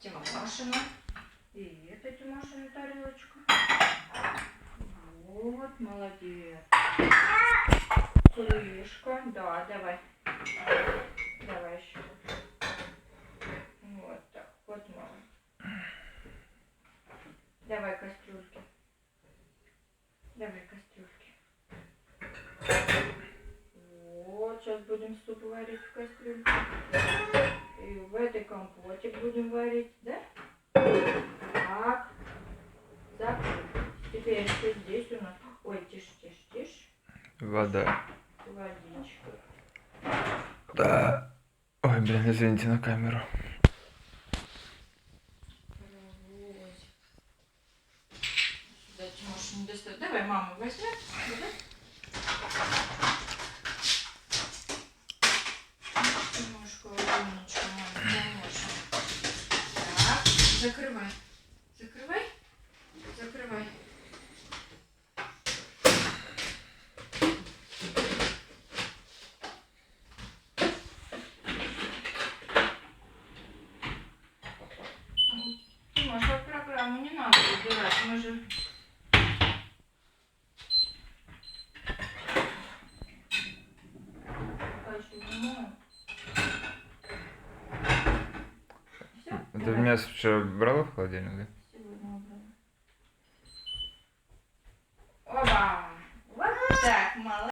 Тимошина. И это Тимошина тарелочка. Вот, молодец. Крышка. Да, давай. Давай еще. Вот так. Вот, мама. Давай кастрюльки. Давай кастрюльки. Вот, сейчас будем суп варить в кастрюльке. И в этой компотик будем варить, да? Так. Закрыть. Теперь что здесь у нас? Ой, тише, тише, тише. Вода. Водичка. Да. Ой, блин, извините на камеру. Паровозик. Сюда Тимоша не достать. Давай мама возьмет. Да? Тимошка, умничка, мама, Тимоша. Так, закрывай. Закрывай. Закрывай. Тимоша, программу не надо убирать, мы же... Ты мясо вчера брала в холодильник, да?